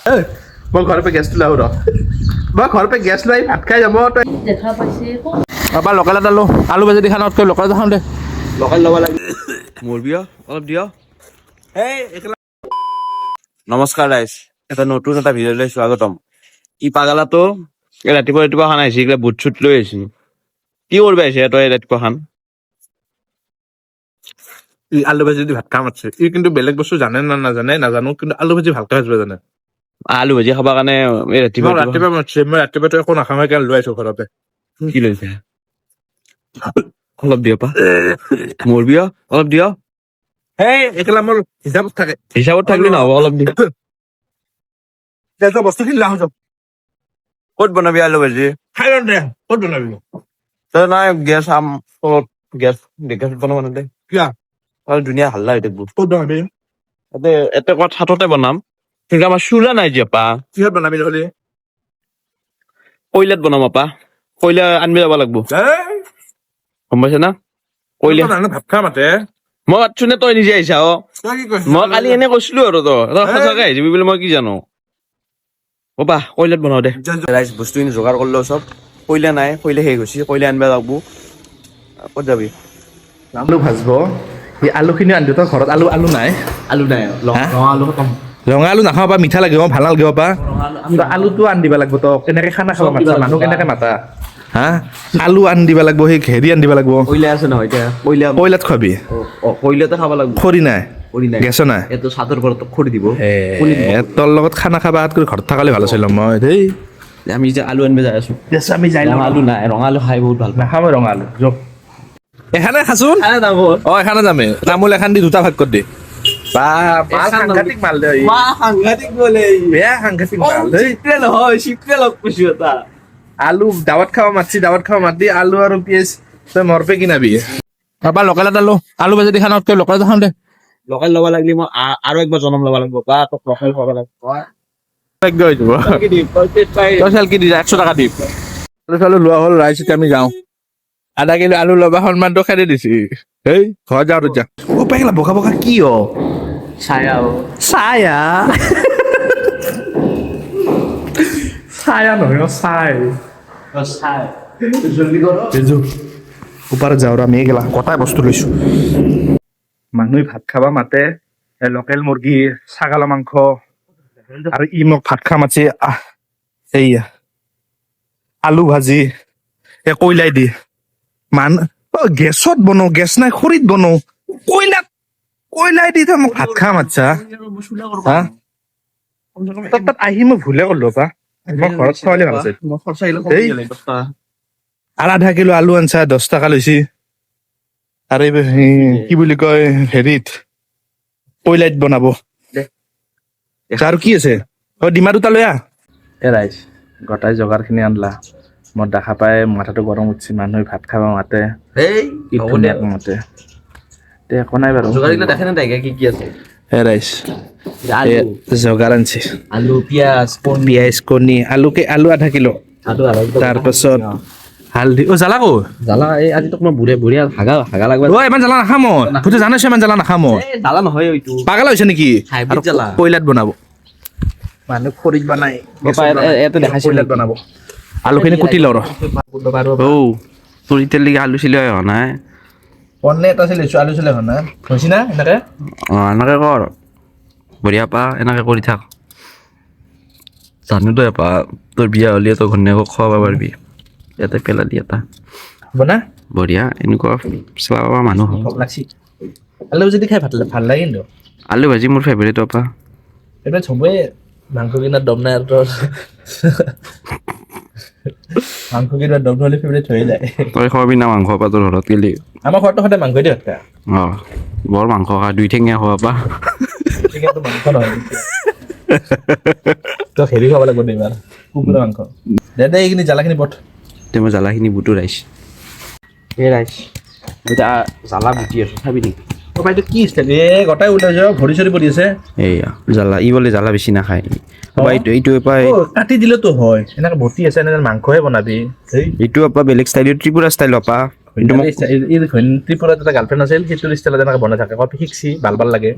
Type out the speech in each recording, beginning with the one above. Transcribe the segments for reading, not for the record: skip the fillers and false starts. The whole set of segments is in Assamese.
মই ঘৰৰ পৰা গেছটো লাও ৰ মই ঘৰৰ পৰা গেছ লৈ ভাত খাই যাব তই দেখা পাইছে বাবা লোকেল এটা লো আলু ভাজি দি খানাতকৈ লোকেল এটা খাওঁ দে লোকেল ল'ব লাগে মোৰ বিয় অলপ দিয় নমস্কাৰ ৰাইজ এটা নতুন এটা ভিডিঅ'লৈ স্বাগতম ই পাগলাটো ৰাতিপুৱা খানা আহিছে এইগিলা বুট চুট লৈ আহিছে কি কৰিব আহিছে তই ৰাতিপুৱা খান ই আলু ভাজি দি ভাত খাম আছে ই কিন্তু বেলেগ বস্তু জানে না নাজানে নাজানো কিন্তু আলু ভাজি ভালকৈ ভাজিব জানে আলু ভাজি খাবৰ কাৰণে এই ৰাতিপুৱা মাতিছে মই ৰাতিপুৱা তই একো নাখাওঁ সেইকাৰণে লৈ আহিছো ঘৰতে কি লৈছে অলপ দিয় পা মোৰ বিয় অলপ দিয় হেই একেলা মোৰ হিচাপত থাকে হিচাপত থাকিলে নহ'ব অলপ দি বস্তুখিনি লাও যাম ক'ত বনাবি আলু ভাজি খাই লওঁ দে ক'ত বনাবি তই নাই গেছ আম তলত গেছ বনাব দে কিয়া আৰু ধুনীয়া হাল্লা হৈ থাকিব ক'ত বনাবি এতে ক'ত হাততে বনাম কিন্তু আমাৰ চুলা নাই যে পা কিহত বনাবি নহ'লে কয়লাত বনাম আপা কয়লা আনিব যাব লাগব গম পাইছা না কয়লা ভাত খা মাতে মই মাতছো নে তই নিজে আহিছা তই কি কৈছ মই কালি এনে কৈছিলো আৰু তই সঁচাকে আহিবি বুলি মই কি জানো অপা কয়লাত বনাও দে ৰাইজ বস্তুখিনি যোগাৰ কৰিলো চব কয়লা নাই কয়লা শেষ হৈছে কয়লা আনিব লাগব ক'ত যাবি আলু ভাজব এই আলুখিনি আনি তই ঘৰত আলু নাই আলু নাই আলু খতম ৰঙা আলু নাখাব পা মিঠা লাগিব ভাল নালাগিব পা আলুটো আনি দিব লাগিব তই কেনেকে খানা খাব মাতা মানুহ কেনেকে মাতা হা আলু আনি দিব লাগিব সেই হেৰি আনি দিব লাগিব কয়লা আছে নহয় এতিয়া কয়লাত খুৱাবি কয়লাতে খাব লাগিব খৰি নাই খৰি নাই গেছো নাই এইটো চাদৰ ঘৰত খৰি দিব তোৰ লগত খানা খাবা কৰি ঘৰত থকালে ভাল আছিল মই দেই আমি যে আলু আনিব যাই আছো আমি যাই ৰঙা আলু নাই ৰঙা আলু খাই বহুত ভাল পাওঁ নাখাওঁ ৰঙা আলু যক এখানে খাচোন এখানে যামে তামোল এখন দি দুটা ভাগ কৰি দে সাংঘাতিক মাল দে সাংঘাতিক বোলে বেয়া সাংঘাতিক মাল দেই নহয় শীতকাল কৈছো এটা আলু দাৱত খাব মাতি আলু আৰু পিঁয়াজ তই মৰপে কিনাবি বা লোকেল এটা লো আলু ভাজি দি খানাতকৈ লোকেল এটা খাওঁ দে লোকেল ল'ব লাগিলে মই আৰু একবাৰ জনম ল'ব লাগিব বা তোক লোকেল খাব লাগিব তই চেল কি দি যা 100 টকা দিম চালু লোৱা হ'ল ৰাইজ এতিয়া আমি যাওঁ আধা কিলো আলু ল'বা সন্মানটো খেদি দিছি হেই ঘৰত যাওঁ যা অ পেগলা বগা বগা কি ছায়া ছায়া ছায়া নহয় জলদি কৰ ওপৰত যাওঁ আমি এইগেলা কটাই বস্তু লৈছো মানুহে ভাত খাবা মাতে লোকেল মুৰ্গী ছাগলৰ মাংস আৰু ই মোক ভাত খা মাছে এইয়া আলু ভাজি কয়লাই দি গেছত বনো গেছ নাই খৰিত বনো কয়লাই দি তই মোক ভাত খা মাতছা হা তাত আহি মই ভুলে কৰিলো পা মই ঘৰত খোৱালে ভাল আছিল আৰু আধা কিলো আলু আনছা 10 টকা লৈছি আৰু কি বুলি কয় হেৰিত কয়লাইত বনাব আৰু কি আছে ডিমা দুটা লৈ আহ ৰাইজ গোটাই জোগাৰ খিনি আনলা মই দেখা পাই মাথাটো গৰম উঠছি মানুহে ভাত খাব মাতে মাতে একো নাই বাৰু দেখে না কি কি আছে ৰাইজ জোগাৰ আনছি আলু পিঁয়াজ কণী আলু আধা কিলো তাৰপাছত হালধি জ্বালা কো জ্বালা এই আজি তোক মই বুঢ়ে হাগা লাগবা ইমান জ্বালা নাখাম মই তুই জানিছ ইমান জ্বালা নাখাম মই জ্বালা নহয় এইটো পাগল হৈছে নেকি হাইব্ৰিড জ্বালা কয়লাত বনাব মানুহ খৰিত বনাই ইয়াতে দেখাইছিল কয়লাত বনাব আলুখিনি কুটি লওঁ তোৰ এতিয়ালৈকে আলু চিলাই হোৱা নাই কণে এটা চিলাইছো আলু চিলাই হোৱা নাই হৈছে না এনেকে এনেকে কৰ বঢ়িয়া পা এনেকে কৰি থাক জানো তই পা তোৰ বিয়া হ'লে তই ঘৈণীয়েকক খুৱাব পাৰিবি ইয়াতে পেলালি এটা হ'ব না বঢ়িয়া এনেকুৱা চলাব মানুহ ভোক লাগছি আলু যদি খাই ভাল লাগে কিন্তু আলু ভাজি মোৰ ফেভৰেট পা এইবাৰ চবেই মাংস কিনাৰ দম নাই আৰু তোৰ মাংস কিনাৰ দম হ'লে ফেভৰেট হৈ যায় তই খোৱাবি না মাংস পা তোৰ ঘৰত গেলি আমাৰ ঘৰতো সদায় মাংস দিয়ে একটা বৰ মাংস খা 2 ঠেঙীয়া খোৱা পা মাংস নহয় তই হেৰি খাব লাগিব এইবাৰ কুকুৰা মাংস দে এইখিনি জ্বালাখিনি বট তে মই জ্বালাখিনি বুটো ৰাইছ এই ৰাইছ এতিয়া জ্বালা বুটি আছো খাবি নেকি বাইদেউ কি ইষ্টাইল গোটাই ওলাই যাও ভৰি চৰি পৰি আছে এইয়া জ্বালা বোলে জ্বালা বেছি নাখায় এইটো কাটি দিলেতো হয় এনেকে ভৰ্তি আছে এনে মাংসহে বনাবি এইটো আপা বেলেগ ষ্টাইল ত্ৰিপুৰা ষ্টাইল আপা ত্ৰিপুৰাত এটা গাৰ্লফ্ৰেণ্ড আছিল সেইটো ষ্টাইলত এনেকে বনাই থাকে শিকছি ভাল লাগে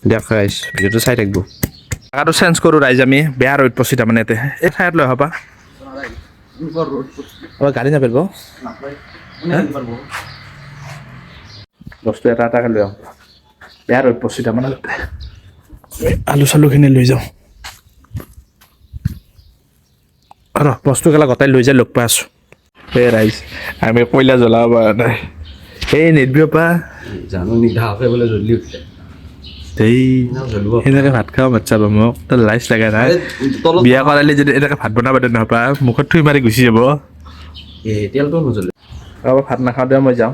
দেখ ৰাইছ ভিডিঅ'টো চাই থাকিব জাগাটো চেঞ্জ কৰোঁ ৰাইজ আমি বেয়া ৰ'দ পচি তাৰমানে ইয়াতে এই ঠাইত লৈ হ'বা গাড়ী নাপাৰিব বস্তু এটা এটাকে লৈ আহোঁ বেয়া ৰ'দ পচি তাৰমানে আলু চালুখিনি লৈ যাওঁ আৰু বস্তুগিলা গোটাই লৈ যাই লগ পাই আছোঁ এই ৰাইজ আমি কয়লা জ্বলাব পৰা নাই এই নেটবিৰপা জানো নিধাকে বোলে জ্বলি উঠিলে এই সেনেকৈ ভাত খাওঁ বাচ্ছা বা মোক তই লাইচ লাগে নাই বিয়া কৰালে যদি এনেকৈ ভাত বনাব দে নহবা মুখত থুই মাৰি গুচি যাব তেলটো নজ্বলে আৰু ভাত নাখাওঁ দে মই যাওঁ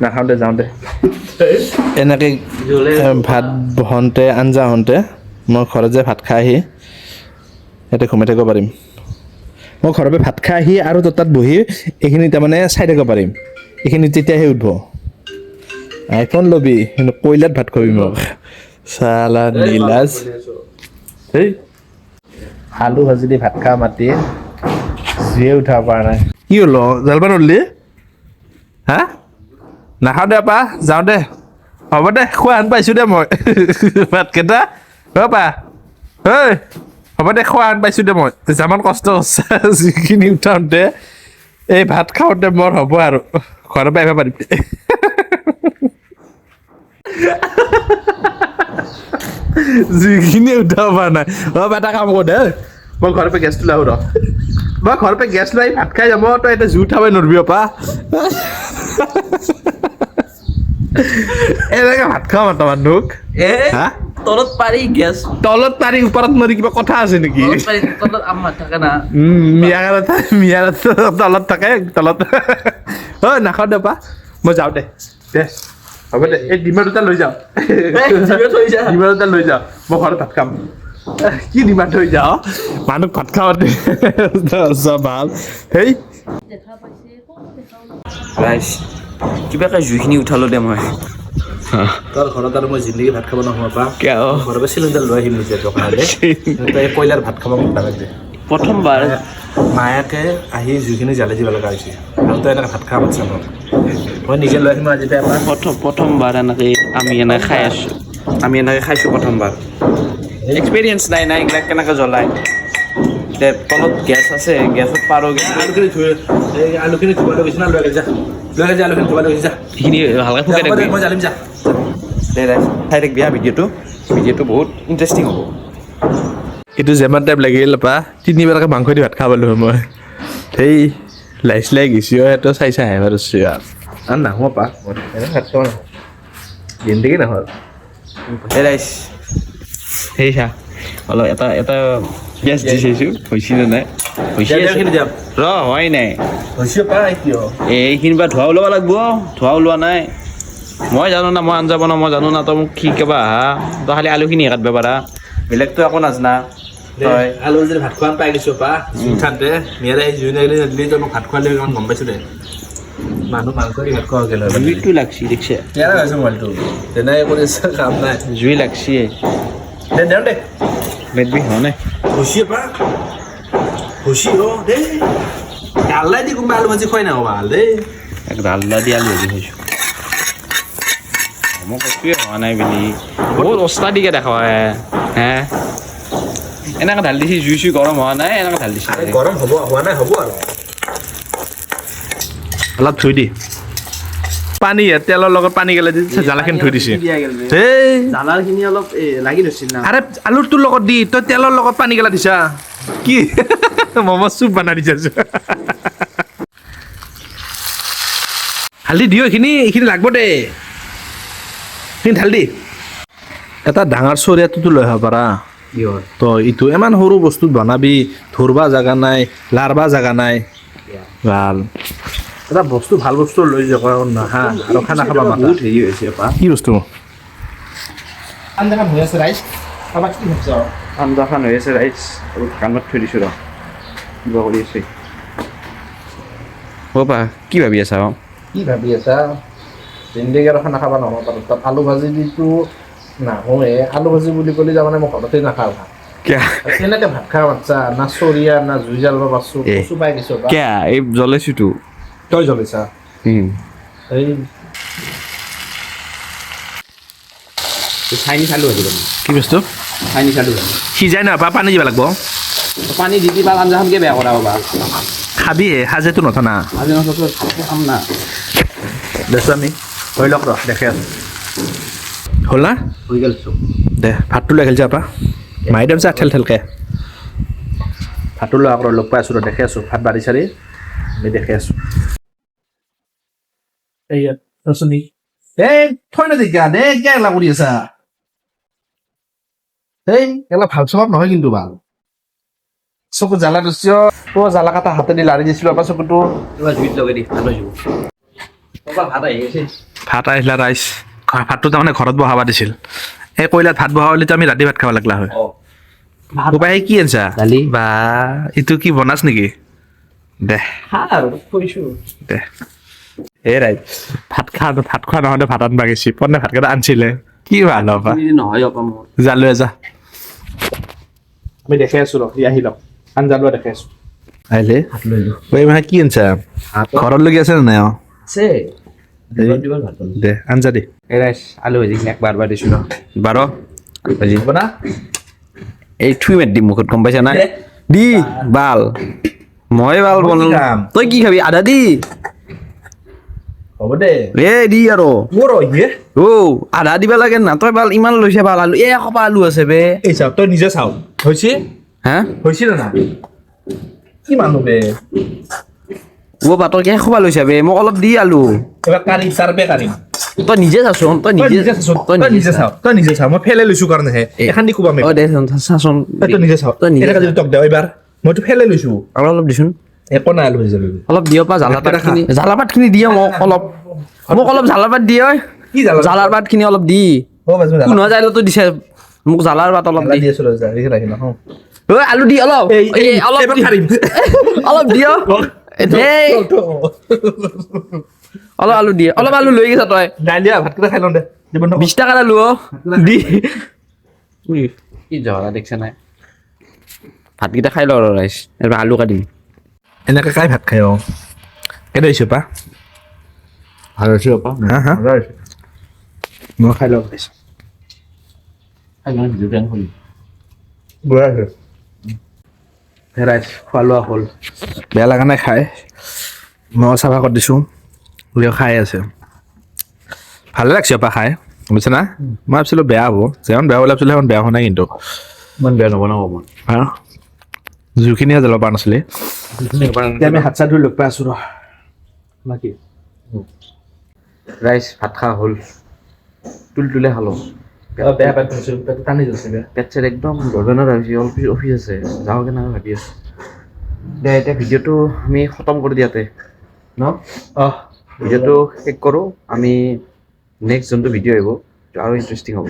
নাখাওঁ দে যাওঁ দে এনেকৈ ভাত হওঁতে আঞ্জা হওঁতে মই ঘৰত যে ভাত খাই আহি ইয়াতে ঘুমাই থাকিব পাৰিম মই ঘৰৰ পৰা ভাত খাই আহি আৰু তাত বহি এইখিনি তাৰমানে চাই থাকিব পাৰিম এইখিনি তেতিয়াহে উঠিব আইফোন ল'বি কিন্তু কয়লাত ভাত খাবি মোক চালা নীলাজ এই আলু ভাজি দি ভাত খোৱা মাতি জুয়ে উঠাব পৰা নাই কি হ'ল জলপান উঠলি হা নাখাওঁ দে পা যাওঁ দে হ'ব দে খোৱা আন পাইছোঁ দে মই ভাতকেইটা অ' পা ঐ হ'ব দে খোৱা আন পাইছোঁ দে মই যিমান কষ্ট হৈছে যিখিনি উঠাওঁতে এই ভাত খাওঁতে মোৰ হ'ব আৰু ঘৰৰ পৰা আহিব পাৰিম যিখিনি উঠাব পৰা নাই অঁ এটা কাম কৰোঁ দে মই ঘৰৰ পৰা গেছটো লৈ আহোঁ ৰ মই ঘৰৰ পৰা গেছ লৈ ভাত খাই যাব তই এতিয়া জুই উঠাবই নোৱাৰিবি পা এনেকৈ ভাত খাওঁ মাতা মানুহক হা তলত পাৰি গেছ তলত পাৰি ওপৰত নোৱাৰি কিবা কথা আছে নেকি তলত আমাৰ থাকে না মিয়াৰ তলত থাকে তলত ঐ নাখাওঁ দে পা মই যাওঁ দে দে হ'ব দে এই ডিমা দুটা লৈ যাওঁ ডিমা দুটা লৈ যাওঁ মই ঘৰত ভাত খাম কি ডিমা থৈ যাওঁ মানুহক ভাত খাওঁতে ভাল হেই ৰাইজ কিবাকে জুইখিনি উঠালো দে মই তোৰ ঘৰত আৰু মই জিন্দগী ভাত খাব নহ'ব পা কিয় ঘৰৰ পৰা চিলিণ্ডাৰ লৈ আহিম নিজে দোকানলৈ তই কয়লাৰ ভাত খাব মোক নালাগে প্ৰথমবাৰ মায়াকে আহি জুইখিনি জ্বালি দিব লগা হৈছে আৰু তই এনেকৈ ভাত খাব পাৰছা মোক মই নিজে লৈ আহিম আজি এবাৰ প্ৰথমবাৰ এনেকৈ আমি এনেকৈ খাই আছোঁ আমি এনেকৈ খাইছোঁ প্ৰথমবাৰ এক্সপিৰিয়েঞ্চ নাই এইবিলাক কেনেকৈ জ্বলায় এতিয়া তলত গেছ আছে গেছত পাৰোঁ আলুখিনি ধুই এই আলুখিনি ধুব গৈছে না লৈ যা আলুখিনি ধুব গৈছে যা সেইখিনি ভালকৈ শুকাই থাকিবি মই জালিম যা দে চাই থাকিবি ভিডিঅ'টো বহুত ইণ্টাৰেষ্টিং হ'ব এইটো যেমান টাইপ লাগিল পা তিনিবাৰকৈ মাংস দি ভাত খাব পালোঁ মই সেই লাইচ লাই গৈছি সেইটো চাই চাই আহিব ধৰিছোঁ আৰু নাহোঁ পা মই ভাত খাব নাহোঁ জিন্দগী নহ'ল দে ৰাইজ সেই চা অলপ এটা পিঁয়াজ দি চাইছোঁ হৈছেনে নাই হৈছে ৰ হোৱাই নাই হৈছে পা কিয় এইখিনি পৰা ধোৱা ওলাব লাগিব ধোৱা ওলোৱা নাই মই জানো না মই আঞ্জা বনাওঁ মই জানো না তই মোক শিকাবা আহা তই খালি আলুখিনি কাটিব পাৰা বেলেগতো একো নাজানা তই আলু যদি ভাত খোৱা পাই গৈছোঁ পা জুই উঠাতে মিয়াৰে জুই লাগিলে দিলি তই মোক ভাত খোৱালে ইমান গম পাইছোঁ দে মানুহ মাংস দি ভাত খোৱা গ'লে জুইটো লাগছি দেখিছে কেনে হৈছে মোবাইলটো তেনেকৈ কৰি কাম নাই জুই লাগছি দে দেওঁ দে বেদবি হোৱা নাই খুচি পা খুচি দেই আল্লাই দি কোনোবা আলু ভাজি খুৱাই নাহবা দেই আল্লা দি আলু ভাজি খাইছোঁ মই কৈছোৱে হোৱা নাই বুলি বহুত অস্তাদিকে দেখা হে এনেকৈ ঢালি দিছে জুই চুই গৰম হোৱা নাই এনেকৈ ঢালি দিছে গৰম হ'ব হোৱা নাই হ'ব আৰু অলপ থৈ দি পানী তেলৰ লগত পানী গেলাই দি জ্বালাখিনি থৈ দিছে এই জ্বালাখিনি অলপ লাগি ধৰিছিল না আৰে আলুটোৰ লগত দি তই তেলৰ লগত পানী গেলা দিছা কি ম'ম' চুপ বনাই দিছা হালধি দিওঁ এইখিনি লাগব দে এইখিনি ঢাল দি এটা ডাঙৰ চৰিয়াটোতো লৈ আহিব পাৰা তই ইটো ইমান সৰু বস্তুত বনাবি ধৰবা জাগা নাই লাৰবা জাগা নাই ভাল এটা বস্তু ভাল বস্তু লৈ যাব নাহা আৰু খানা খাবা বহুত হেৰি হৈছে কি বস্তু আঞ্জাখন হৈ আছে ৰাইজ কাৰোবাক কি ভাবছ আঞ্জাখন হৈ আছে ৰাইজ আৰু কাণত থৈ দিছোঁ ৰ কিবা কৰি আছে হ'বা কি ভাবি আছা কি ভাবি আছা জিন্দগী আৰু খানা খাবা নহ'ব পাৰোঁ তাত আলু ভাজি দিতো নাহোৱে আলু ভাজি বুলি ক'লে তাৰমানে মই ঘৰতে নাখাওঁ ভাত কেনেকৈ ভাত খাওঁ বাচ্ছা না চৰিয়া না জুই জ্বালব পাৰছোঁ কচু পাই গৈছোঁ কিয়া এই জ্বলাইছোঁতো তই জ্বলিছা এই চাইনিজ আলু ভাজিব কি বস্তু চাইনিজ আলু ভাজি সিজাই নাপা পানী দিব লাগিব পানী দি দিবা আঞ্জাখনকে বেয়া কৰা পাবা খাবি সাজেতো নথনা আজি নচটো খাম না দেছো আমি হৈ লওক ৰ দেখে আছো হ'ল না হৈ গ'ল দে ভাতটো লৈ খেলিছে আপা মাৰি দিম চা ঠেল ঠেলকে ভাতটো লৈ আকৌ লগ পাই আছো ৰ দেখি আছো ভাত বাঢ়ি চাৰি আমি দেখি আছো এইয়া ৰচনী এই থৈ না দিগা দে কিয় এলা কৰি আছা এই এলা ভাল স্বভাৱ নহয় কিন্তু ভাল চকু জ্বালা দিছ জ্বালা কাটা হাতেদি লাৰি দিছিলো আপা চকুটো জুইত লগাই দি ভাল হৈ যাব ভাত আহি গৈছে ভাত আহিলা ৰাইচ ভাতটো তাৰমানে ঘৰত বহাব দিছিল এই কয়লাত ভাত বহাব হ'লেতো আমি ৰাতি ভাত খাব লাগলা হয় উপায় কি আনছা দালি। বা ইটো কি বনাছ নেকি দে দে এই ৰাইজ ভাত খোৱা নহওঁতে ভাত আনবা গেছি পনে ভাতকেইটা আনছিলে কি ভাল হ'ব নহয় অপা মোৰ জালো যা আমি দেখি আছো ৰ আহি লওক আঞ্জালো দেখি আছো আহিলে ঐ মানে কি আনছা ঘৰত লগি আছে নে নাই আছে দে আঞ্জা দে এই ৰাইচ আলু ভাজি একবাৰ বাৰ দিছোঁ বাৰ ভাজি হ'ব না এই থুই মাৰি দিম মুখত গম পাইছা না দি বাল মই বাল বনালো খাম। তই কি খাবি আদা দি হ'ব দে এ দি আৰু মোৰ ইয়ে অ আধা দিবা লাগে না তই বাল ইমান লৈছে বাল আলু এ এসোপা আলু আছে বে এই চাওক তই নিজে চাও হৈছে হা হৈছিল না কি মানুহ বে অ' বা তই কি এসোপা লৈছা বে মোক অলপ দি আলু এবাৰ কাৰিম চাৰপে কাৰিম তই নিজে চাচোন তই নিজে তই নিজে চা মই ফেলে লৈছো কাৰণেহে এখন দি কোবাম অ দে চাচোন তই নিজে চাও তই নিজে এনেকা যদি তক দেও এইবাৰ মইতো ফেলে লৈছো আৰু অলপ দিছোন একো নাই আলু ভাজি অলপ দিয় পা জ্বালা পাতখিনি দিয়ে মোক অলপ জ্বালা পাত দিয়ে কি জ্বালা জ্বালাৰ পাতখিনি অলপ দি কোনোৱা যাই তো দিছে মোক জ্বালাৰ পাত অলপ দি দি আছো ৰাখি ন ঐ আলু দি অলপ অলপ এইবাৰ কাৰিম অলপ দিয় দেই অলপ আলু দিয়ে অলপ আলু লৈ গৈছা তই ডালিয়া ভাতকেইটা খাই লওঁ দে 20 টাকা আলু দি কি জ্বলা দেখছে নাই ভাতকেইটা খাই লওঁ ৰাইচ এবাৰ আলু কাটিম এনেকে কাই ভাত খাই কেনে হৈছো পা ভাল হৈছে অপা হা হা মই খাই লওঁ বুঢ়া হৈছে ৰাইচ খোৱা লোৱা হ'ল বেয়া লগা নাই খাই মই চাফা কৰি দিছোঁ খাই আছে ভালে লাগছে আপা খাই বুজিছে না মই ভাবিছিলোঁ বেয়া হ'ব যেমন বেয়া বুলি ভাবিছিলোঁ সিমান বেয়া হোৱা নাই কিন্তু ইমান বেয়া নবনাব মই হা জুখিনিহে জলপান আছিলে এতিয়া আমি হাত চাত ধুই লগ পাই আছোঁ ৰ বাকী ৰাইচ ভাত খোৱা হ'ল তুলে খালোঁ বেয়া পেট ধৰিছোঁ পেট টানি যাচ্ছে বেয়া পেট চেট একদম গৰ্জনত আহিছে অফিচ আছে যাওঁ কেনে ভাবি আছোঁ দে এতিয়া ভিডিঅ'টো আমি খতম কৰি দিয়াতে ন ভিডিঅ'টো শেষ কৰোঁ আমি নেক্সট যোনটো ভিডিঅ' আহিব আৰু ইণ্টাৰেষ্টিং হ'ব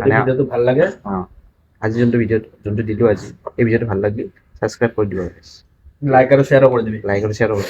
ভিডিঅ'টো ভাল লাগে অঁ আজি যোনটো দিলোঁ আজি এই ভিডিঅ'টো ভাল লাগিল ছাবস্ক্ৰাইব কৰি দিব লাইক আৰু শ্বেয়াৰো কৰি দিবি লাইক আৰু শ্বেয়াৰ কৰিব